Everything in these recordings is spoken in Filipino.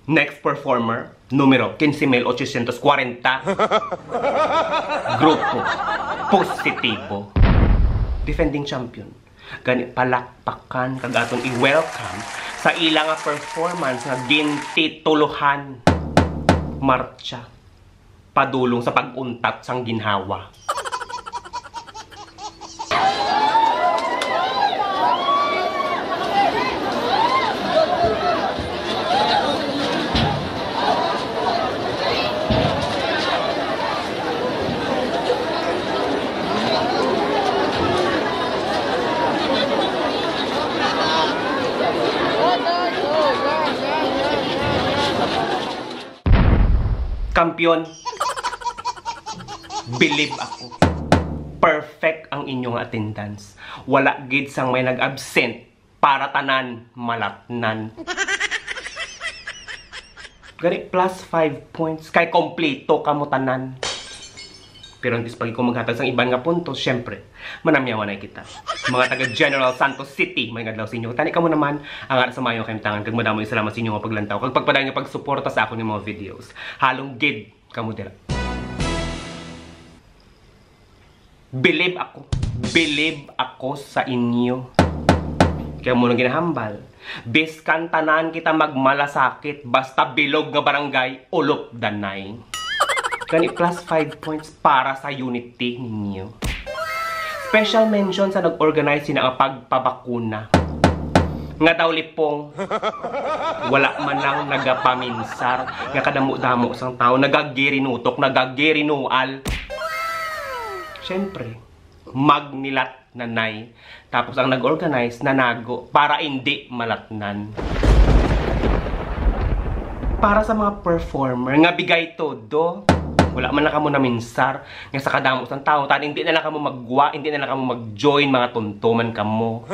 Next performer, numero 15,840. Grupo Positibo. Defending champion. Gani palakpakan kag aton i-welcome sa ilang performance nga gintituluhan. Marcha padulong sa pag-untat sang ginhawa. Kampiyon, believe ako, perfect ang inyong attendance. Wala gid sang may nag-absent para tanan malatnan. Gani plus 5 points kay kompleto kamo tanan. Pero hindi pag ko maghatag sang iban nga puntos, syempre, manamyawan na kita. Mga taga General Santos City, may ngadlaw sa inyo. Tani ka mo naman, ang aras sa mayo kayong tangan. Kag madamo yung salamat sa inyo nga paglantaw. Kag pagpaday nga pagsuporta sa ako ng mga videos. Halong gid, kamo dira. Believe ako sa inyo. Kaya mo nang ginahambal. Biskan tanan kita magmalasakit, basta bilog nga barangay, ulop danay. Gani plus 5 points para sa unity ninyo. Special mention sa nag-organize sina ang pagpabakuna. Nga daw lipong wala man lang nagapaminsar nga kadamo-damo sang tao nagagirinutok, nagagirinual. Siyempre, magnilat nanay. Tapos ang nag-organize nanago para hindi malatnan. Para sa mga performer nga bigay todo. Wala man na kamo naminsar nga sa kadamo sang tao, tan hindi na lang kamo magwa, hindi na lang kamo mag-join mga tuntuman kamo.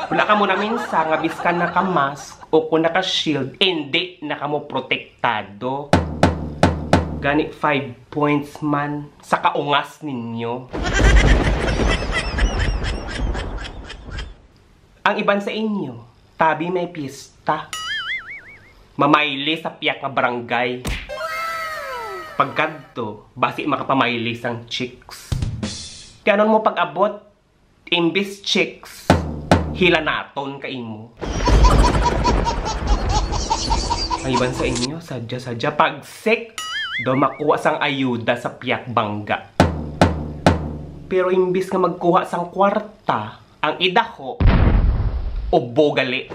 Wala kamo naminsar nga biskan na kamas o kung naka-shield, hindi na kamo protektado. Gani 5 points man sa kaungas ninyo. Ang iban sa inyo, tabi may pista. Mamayli sa piyak nga barangay. Pagkadto, basi makapamailis ang chicks. Kaya nun mo pag-abot, imbis chicks, hilanaton ka imo. Ang iban sa inyo, sadya-sadya, pag sick, daw makuha sang ayuda sa piyak bangga. Pero imbis nga magkuha sang kwarta, ang idako, ubo gali.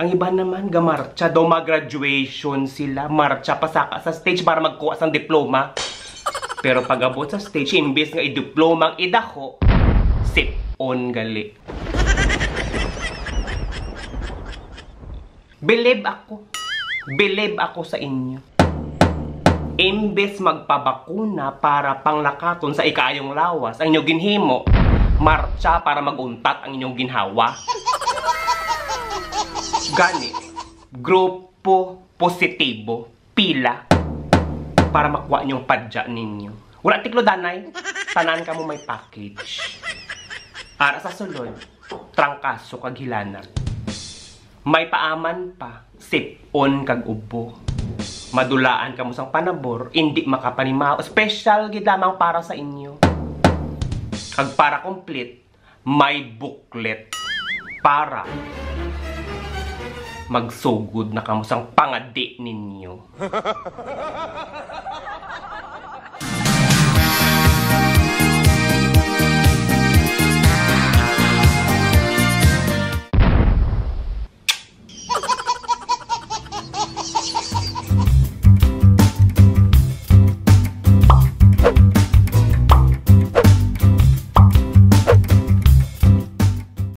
Ang iba naman, gamarcha, daw mag-graduation sila, marcha pasaka sa stage para magkuha sang diploma. Pero pag abot sa stage, imbis nga i-diploma ang idako, sip-on gali. Believe ako sa inyo. Imbes magpabakuna para panglakaton sa ikayong lawas, ang inyong ginhimo, marcha para maguntat ang inyong ginhawa. Gani, grupo positibo, pila, para makuha niyong padya ninyo. Wala tiklo danay, tanan ka mo may package. Ara sa sulod, trangkaso kag hilanan. May paaman pa, sip-on kag ubo. Madulaan ka mo sang panabor, hindi makapanimaw. Special gid lamang para sa inyo. Kag para complete, may booklet para magsugod na kamusang pangadi ninyo.